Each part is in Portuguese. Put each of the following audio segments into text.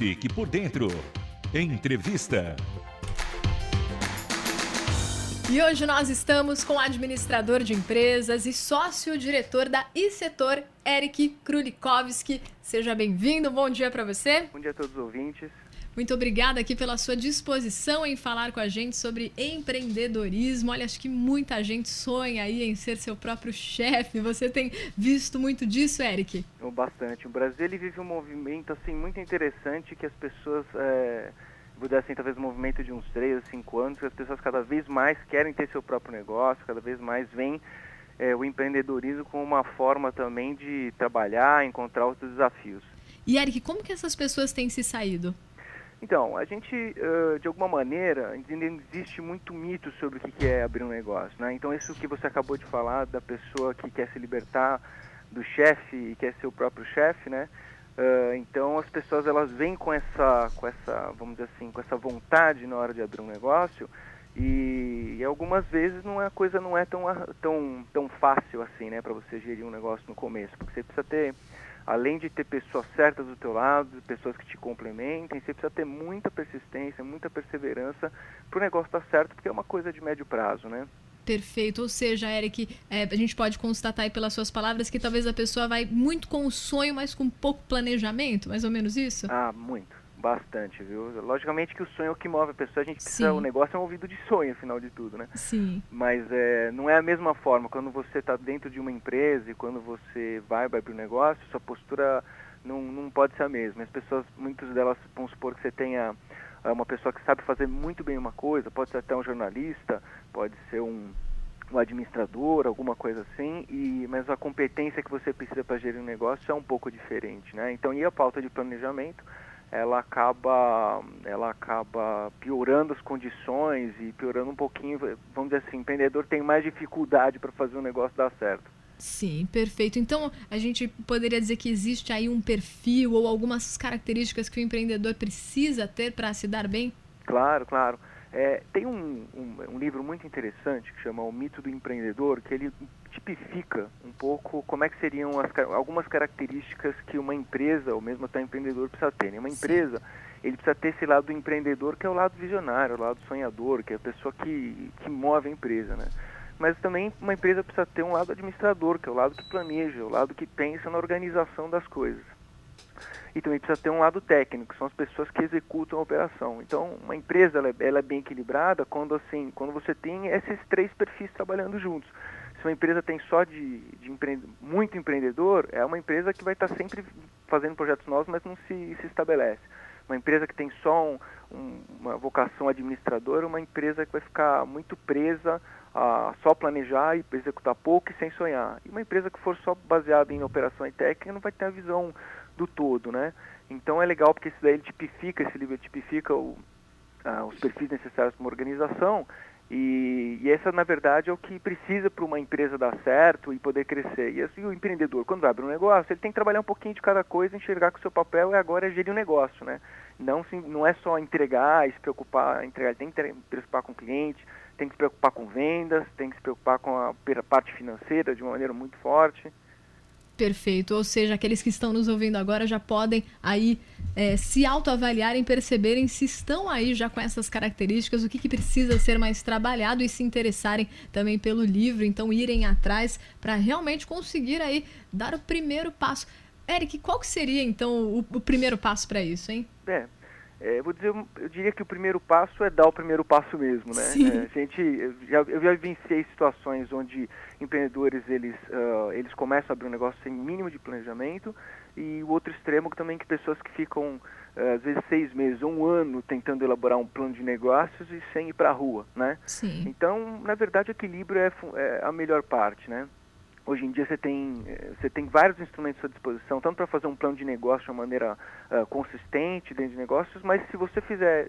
Fique por dentro. Entrevista. E hoje nós estamos com o administrador de empresas e sócio-diretor da iSetor, Eric Krulikowski. Seja bem-vindo, bom dia para você. Bom dia a todos os ouvintes. Muito obrigada aqui pela sua disposição em falar com a gente sobre empreendedorismo. Olha, acho que muita gente sonha aí em ser seu próprio chefe. Você tem visto muito disso, Eric? Bastante. O Brasil ele vive um movimento assim, muito interessante que as pessoas... vou dizer assim, talvez um movimento de uns 3 a 5 anos, que as pessoas cada vez mais querem ter seu próprio negócio, cada vez mais veem o empreendedorismo como uma forma também de trabalhar, encontrar outros desafios. E, Eric, como que essas pessoas têm se saído? Então, a gente, de alguma maneira, ainda existe muito mito sobre o que é abrir um negócio, né? Então, isso que você acabou de falar, da pessoa que quer se libertar do chefe e quer ser o próprio chefe, né? Então as pessoas elas vêm com essa, vamos dizer assim, com essa vontade na hora de abrir um negócio e algumas vezes a coisa não é tão fácil assim, né, para você gerir um negócio no começo, porque você precisa ter, além de ter pessoas certas do teu lado, pessoas que te complementem, você precisa ter muita persistência, muita perseverança para o negócio dar certo, porque é uma coisa de médio prazo, né? Perfeito, ou seja, Eric, a gente pode constatar aí pelas suas palavras que talvez a pessoa vai muito com o sonho, mas com pouco planejamento, mais ou menos isso? Ah, muito, bastante, viu? Logicamente que o sonho é o que move a pessoa, a gente precisa, o negócio é movido de sonho, afinal de tudo, né? Sim. Mas não é a mesma forma, quando você está dentro de uma empresa e quando você vai para o negócio, sua postura não pode ser a mesma. As pessoas, muitas delas, vamos supor que você tenha uma pessoa que sabe fazer muito bem uma coisa, pode ser até um jornalista, pode ser um administrador, alguma coisa assim, mas a competência que você precisa para gerir um negócio é um pouco diferente, né? Então, e a falta de planejamento, ela acaba piorando as condições e piorando um pouquinho, vamos dizer assim, o empreendedor tem mais dificuldade para fazer um negócio dar certo. Sim, perfeito. Então, a gente poderia dizer que existe aí um perfil ou algumas características que o empreendedor precisa ter para se dar bem? Claro, claro. Tem um livro muito interessante que chama O Mito do Empreendedor, que ele tipifica um pouco como é que seriam algumas características que uma empresa, ou mesmo até um empreendedor, precisa ter. Uma empresa, ele precisa ter esse lado do empreendedor, que é o lado visionário, o lado sonhador, que é a pessoa que move a empresa, né? Mas também uma empresa precisa ter um lado administrador, que é o lado que planeja, o lado que pensa na organização das coisas. E também precisa ter um lado técnico, que são as pessoas que executam a operação. Então, uma empresa ela é bem equilibrada quando você tem esses 3 perfis trabalhando juntos. Se uma empresa tem só muito empreendedor, é uma empresa que vai estar sempre fazendo projetos novos, mas não se estabelece. Uma empresa que tem só uma vocação administradora, uma empresa que vai ficar muito presa a só planejar e executar pouco e sem sonhar. E uma empresa que for só baseada em operação e técnica não vai ter a visão do todo, né? Então é legal porque esse livro tipifica os perfis necessários para uma organização e essa, na verdade, é o que precisa para uma empresa dar certo e poder crescer. E assim, o empreendedor, quando vai abrir um negócio, ele tem que trabalhar um pouquinho de cada coisa, enxergar que o seu papel agora é gerir o negócio, né? Não é só entregar e se preocupar, ele tem que se preocupar com o cliente, tem que se preocupar com vendas, tem que se preocupar com a parte financeira de uma maneira muito forte. Perfeito, ou seja, aqueles que estão nos ouvindo agora já podem aí se autoavaliarem, perceberem se estão aí já com essas características, o que precisa ser mais trabalhado e se interessarem também pelo livro, então irem atrás para realmente conseguir aí dar o primeiro passo. Eric, qual que seria então o primeiro passo para isso, hein? Eu diria que o primeiro passo é dar o primeiro passo mesmo, né? Eu já vivenciei situações onde empreendedores eles começam a abrir um negócio sem mínimo de planejamento e o outro extremo também que pessoas que ficam às vezes 6 meses ou 1 ano tentando elaborar um plano de negócios e sem ir para a rua, né? Sim. Então, na verdade, o equilíbrio é a melhor parte, né? Hoje em dia você tem vários instrumentos à disposição, tanto para fazer um plano de negócio de uma maneira consistente dentro de negócios, mas se você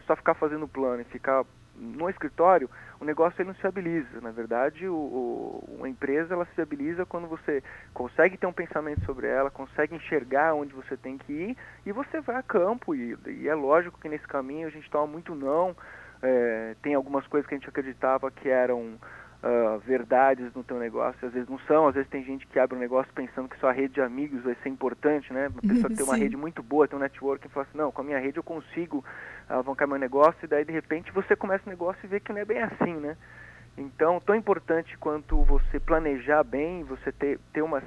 só ficar fazendo plano e ficar no escritório, o negócio ele não se viabiliza. Na verdade, uma empresa ela se viabiliza quando você consegue ter um pensamento sobre ela, consegue enxergar onde você tem que ir e você vai a campo. E é lógico que nesse caminho a gente toma muito não. Tem algumas coisas que a gente acreditava que eram verdades no teu negócio, às vezes não são, às vezes tem gente que abre um negócio pensando que sua rede de amigos vai ser importante, né? A pessoa que tem uma rede muito boa, tem um networking, e fala assim, não, com a minha rede eu consigo alavancar meu negócio, e daí de repente você começa o negócio e vê que não é bem assim, né? Então, tão importante quanto você planejar bem, você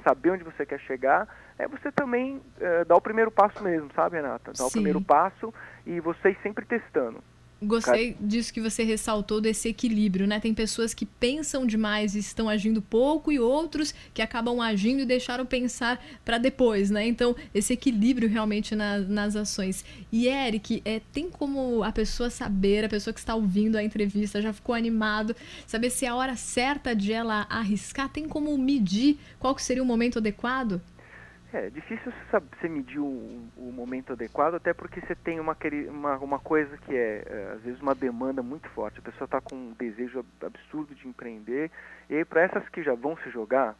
saber onde você quer chegar, é você também dar o primeiro passo mesmo, sabe, Renata? Dar o primeiro passo e você ir sempre testando. Gostei disso que você ressaltou, desse equilíbrio, né? Tem pessoas que pensam demais e estão agindo pouco e outros que acabam agindo e deixaram pensar para depois, né? Então, esse equilíbrio realmente nas ações. E, Eric, tem como a pessoa saber, a pessoa que está ouvindo a entrevista, já ficou animado, saber se é a hora certa de ela arriscar? Tem como medir qual que seria o momento adequado? É difícil você medir o momento adequado, até porque você tem uma coisa que às vezes, uma demanda muito forte. A pessoa está com um desejo absurdo de empreender, e aí, para essas que já vão se jogar,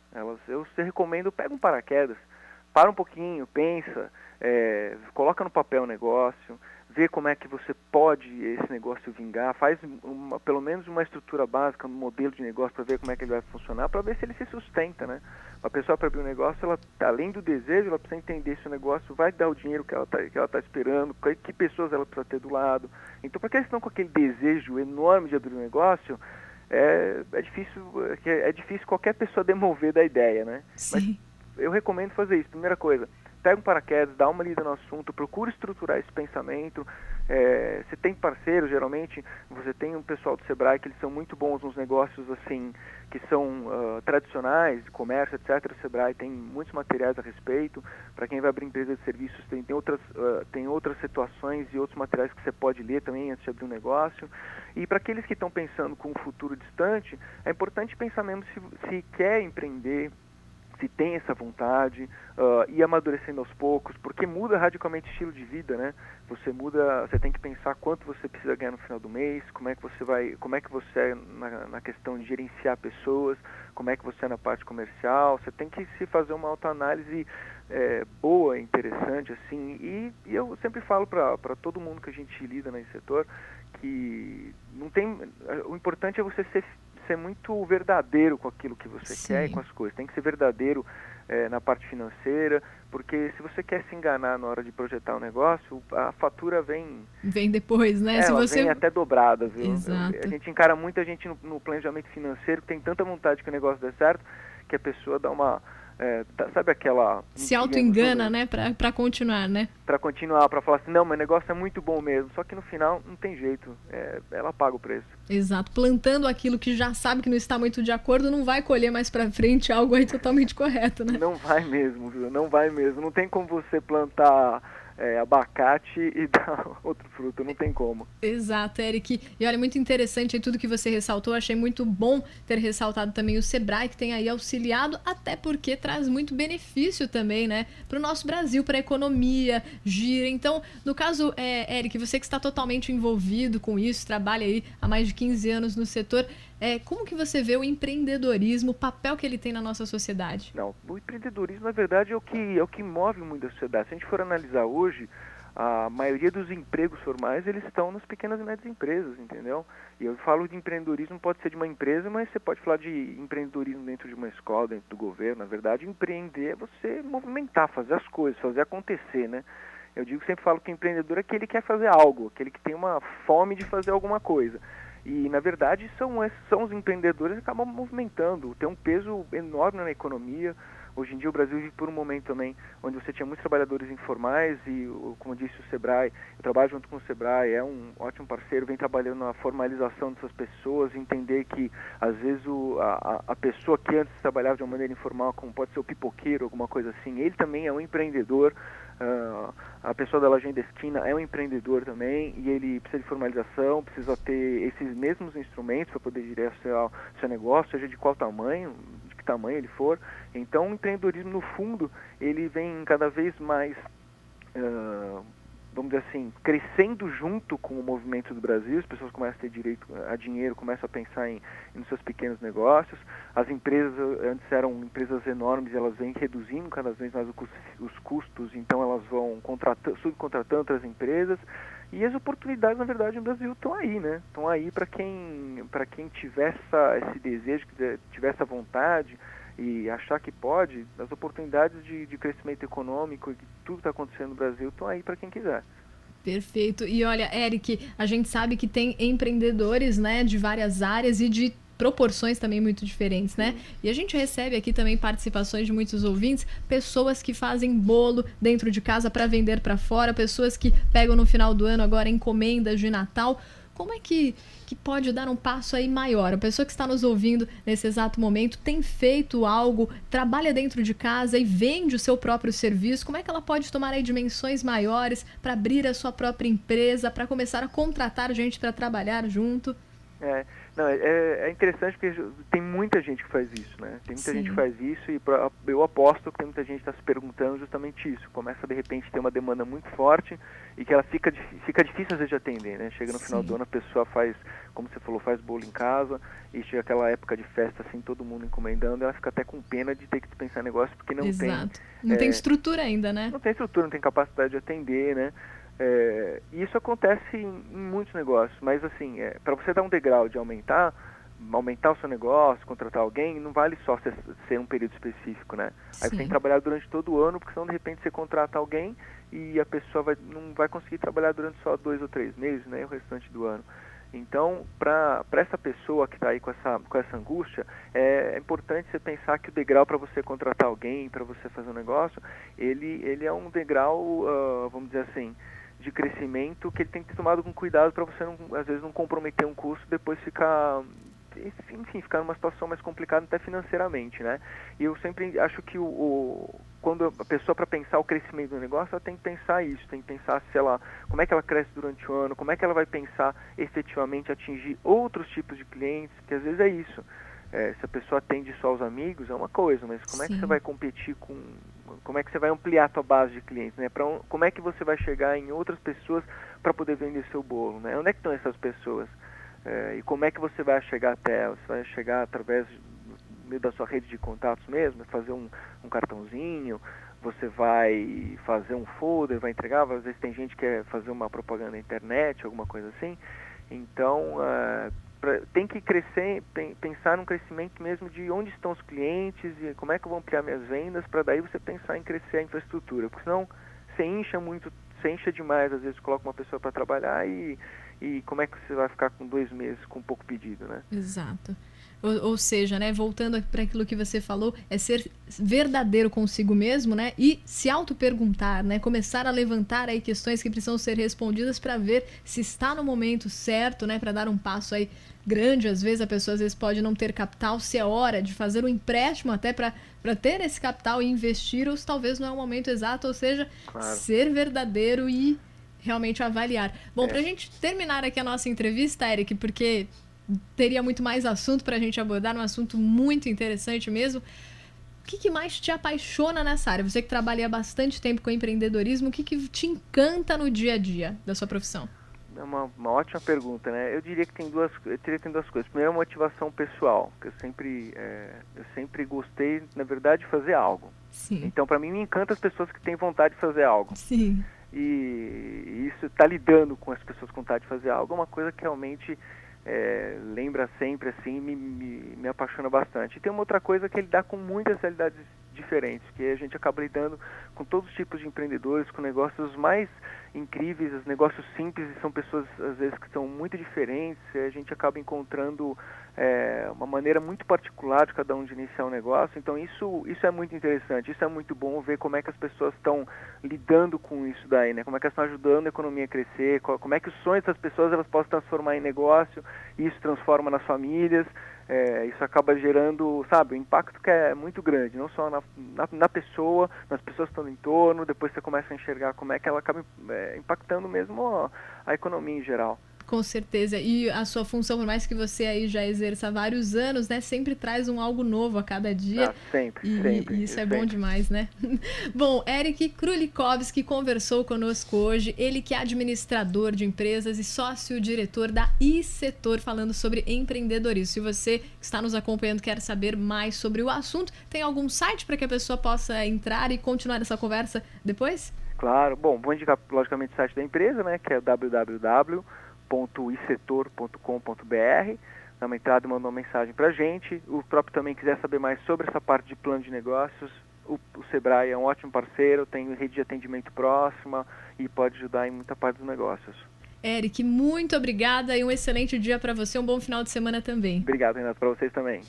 eu recomendo, pega um paraquedas, para um pouquinho, pensa, coloca no papel o negócio, vê como é que você pode esse negócio vingar, faz pelo menos uma estrutura básica, um modelo de negócio para ver como é que ele vai funcionar, para ver se ele se sustenta, né? A pessoa, para abrir um negócio, ela, além do desejo, ela precisa entender se o negócio vai dar o dinheiro que ela tá esperando, que pessoas ela precisa ter do lado. Então, para aqueles que estão com aquele desejo enorme de abrir um negócio, é difícil qualquer pessoa demover da ideia, né? Sim. Mas eu recomendo fazer isso. Primeira coisa, pega um paraquedas, dá uma lida no assunto, procura estruturar esse pensamento. Você tem parceiros, geralmente, você tem um pessoal do Sebrae que eles são muito bons nos negócios assim, que são tradicionais, de comércio, etc. O Sebrae tem muitos materiais a respeito. Para quem vai abrir empresa de serviços, tem outras situações e outros materiais que você pode ler também antes de abrir um negócio. E para aqueles que estão pensando com um futuro distante, é importante pensar mesmo se quer empreender, se tem essa vontade, ir amadurecendo aos poucos, porque muda radicalmente o estilo de vida, né? Você tem que pensar quanto você precisa ganhar no final do mês, como é que você é na questão de gerenciar pessoas, como é que você é na parte comercial. Você tem que se fazer uma autoanálise boa, interessante, assim, e eu sempre falo para todo mundo que a gente lida nesse setor que o importante é você ser muito verdadeiro com aquilo que você quer e com as coisas. Tem que ser verdadeiro na parte financeira, porque se você quer se enganar na hora de projetar um negócio, a fatura vem depois, né? Ela vem até dobrada, viu? Exato. A gente encara muita gente no planejamento financeiro que tem tanta vontade que o negócio dê certo, que a pessoa dá uma... sabe aquela... Se auto-engana, né? Pra continuar, né? Pra continuar, pra falar assim, não, meu negócio é muito bom mesmo. Só que no final não tem jeito. Ela paga o preço. Exato. Plantando aquilo que já sabe que não está muito de acordo, não vai colher mais pra frente algo aí totalmente correto, né? Não vai mesmo, viu? Não vai mesmo. Não tem como você plantar abacate e dar outro fruto, não tem como. Exato, Eric. E olha, muito interessante aí tudo que você ressaltou. Achei muito bom ter ressaltado também o Sebrae, que tem aí auxiliado, até porque traz muito benefício também, né, para o nosso Brasil, para a economia, gira. Então, no caso, Eric, você que está totalmente envolvido com isso, trabalha aí há mais de 15 anos no setor, como que você vê o empreendedorismo, o papel que ele tem na nossa sociedade? Não, o empreendedorismo, na verdade, é o que move muito a sociedade. Se a gente for analisar hoje, a maioria dos empregos formais, eles estão nas pequenas e médias empresas, entendeu? E eu falo de empreendedorismo, pode ser de uma empresa, mas você pode falar de empreendedorismo dentro de uma escola, dentro do governo. Na verdade, empreender é você movimentar, fazer as coisas, fazer acontecer, né? Eu sempre falo que o empreendedor é aquele que quer fazer algo, aquele que tem uma fome de fazer alguma coisa. E, na verdade, são os empreendedores que acabam movimentando, tem um peso enorme na economia. Hoje em dia o Brasil vive por um momento também onde você tinha muitos trabalhadores informais e, como disse o Sebrae, eu trabalho junto com o Sebrae, é um ótimo parceiro, vem trabalhando na formalização dessas pessoas, entender que às vezes a pessoa que antes trabalhava de uma maneira informal, como pode ser o pipoqueiro, alguma coisa assim, ele também é um empreendedor. A pessoa da Lojinha da Esquina é um empreendedor também e ele precisa de formalização, precisa ter esses mesmos instrumentos para poder gerenciar seu negócio, seja de qual tamanho, de que tamanho ele for. Então o empreendedorismo, no fundo, ele vem cada vez mais, vamos dizer assim, crescendo junto com o movimento do Brasil. As pessoas começam a ter direito a dinheiro, começam a pensar nos seus pequenos negócios. As empresas antes eram empresas enormes, elas vêm reduzindo cada vez mais os custos, então elas vão subcontratando outras empresas. E as oportunidades, na verdade, no Brasil estão aí, né? Estão aí para quem tiver esse desejo, tiver essa vontade e achar que pode. As oportunidades de crescimento econômico e tudo que está acontecendo no Brasil estão aí para quem quiser. Perfeito. E olha, Eric, a gente sabe que tem empreendedores, né, de várias áreas e de proporções também muito diferentes, né? E a gente recebe aqui também participações de muitos ouvintes, pessoas que fazem bolo dentro de casa para vender para fora, pessoas que pegam no final do ano agora encomendas de Natal. Como é que pode dar um passo aí maior? A pessoa que está nos ouvindo nesse exato momento tem feito algo, trabalha dentro de casa e vende o seu próprio serviço. Como é que ela pode tomar aí dimensões maiores para abrir a sua própria empresa, para começar a contratar gente para trabalhar junto? É interessante porque tem muita gente que faz isso, né? Tem muita Sim. gente que faz isso e eu aposto que tem muita gente que está se perguntando justamente isso. Começa, de repente, a ter uma demanda muito forte e que ela fica difícil às vezes de atender, né? Chega no final do ano, a pessoa faz, como você falou, faz bolo em casa e chega aquela época de festa, assim, todo mundo encomendando, ela fica até com pena de ter que pensar em negócio porque não tem estrutura ainda, né? Não tem estrutura, não tem capacidade de atender, né? E isso acontece em muitos negócios, mas assim, para você dar um degrau de aumentar o seu negócio, contratar alguém, não vale só ser um período específico, né? Aí você tem que trabalhar durante todo o ano, porque senão de repente você contrata alguém e a pessoa não vai conseguir trabalhar durante só 2 ou 3 meses, né? O restante do ano. Então, para essa pessoa que está aí com essa angústia, é importante você pensar que o degrau para você contratar alguém, para você fazer um negócio, ele é um degrau, vamos dizer assim, de crescimento que ele tem que ter tomado com cuidado para você, às vezes, não comprometer um custo e depois ficar numa situação mais complicada até financeiramente, né? E eu sempre acho que quando a pessoa, para pensar o crescimento do negócio, ela tem que pensar isso, tem que pensar, como é que ela cresce durante o ano, como é que ela vai pensar efetivamente atingir outros tipos de clientes, que às vezes é isso. Se a pessoa atende só os amigos, é uma coisa, mas como é que você vai competir como é que você vai ampliar a tua base de clientes, né? Como é que você vai chegar em outras pessoas para poder vender seu bolo, né? Onde é que estão essas pessoas? E como é que você vai chegar até elas? Você vai chegar através da sua rede de contatos mesmo, fazer um cartãozinho, você vai fazer um folder, vai entregar, às vezes tem gente que quer fazer uma propaganda na internet, alguma coisa assim. Então, tem que crescer, pensar num crescimento mesmo de onde estão os clientes e como é que eu vou ampliar minhas vendas, para daí você pensar em crescer a infraestrutura, porque senão você incha demais, às vezes coloca uma pessoa para trabalhar e como é que você vai ficar com 2 meses com pouco pedido, né? Exato. Ou seja, né, voltando para aquilo que você falou, é ser verdadeiro consigo mesmo, né, e se auto-perguntar, né, começar a levantar aí questões que precisam ser respondidas para ver se está no momento certo, né, para dar um passo aí grande. Às vezes a pessoa pode não ter capital, se é hora de fazer um empréstimo até para ter esse capital e investir, ou se talvez não é o momento exato, ou seja, ser verdadeiro e realmente avaliar. Bom, para a gente terminar aqui a nossa entrevista, Eric, porque teria muito mais assunto para a gente abordar, um assunto muito interessante mesmo. O que mais te apaixona nessa área? Você que trabalha há bastante tempo com empreendedorismo, o que te encanta no dia a dia da sua profissão? É uma ótima pergunta, né? Eu diria que tem duas coisas. Primeiro, a motivação pessoal, que eu sempre gostei, na verdade, de fazer algo. Sim. Então, para mim, me encanta as pessoas que têm vontade de fazer algo. Sim. E isso, tá lidando com as pessoas com vontade de fazer algo, é uma coisa que realmente lembra sempre, assim, me apaixona bastante. E tem uma outra coisa que ele dá com muitas realidades diferentes, que a gente acaba lidando com todos os tipos de empreendedores, com negócios mais incríveis, os negócios simples, e são pessoas, às vezes, que são muito diferentes, e a gente acaba encontrando uma maneira muito particular de cada um de iniciar um negócio. Então isso é muito interessante, isso é muito bom ver como é que as pessoas estão lidando com isso daí, né? Como é que elas estão ajudando a economia a crescer, como é que os sonhos das pessoas elas possam transformar em negócio, e isso transforma nas famílias. Isso acaba gerando, sabe, um impacto que é muito grande, não só na pessoa, nas pessoas que estão no entorno. Depois você começa a enxergar como é que ela acaba impactando mesmo a economia em geral. Com certeza. E a sua função, por mais que você aí já exerça há vários anos, né, sempre traz algo novo a cada dia. Sempre. E isso é bom demais, né? Bom, Eric Krulikovski conversou conosco hoje, ele que é administrador de empresas e sócio-diretor da iSetor, falando sobre empreendedorismo. Se você que está nos acompanhando quer saber mais sobre o assunto, tem algum site para que a pessoa possa entrar e continuar essa conversa depois? Claro. Bom, vou indicar, logicamente, o site da empresa, né, que é www.isetor.com.br. Dá uma entrada e manda uma mensagem para a gente. O próprio também quiser saber mais sobre essa parte de plano de negócios, o Sebrae é um ótimo parceiro, tem rede de atendimento próxima e pode ajudar em muita parte dos negócios. Eric, muito obrigada e um excelente dia para você, um bom final de semana também. Obrigado, Renato, para vocês também.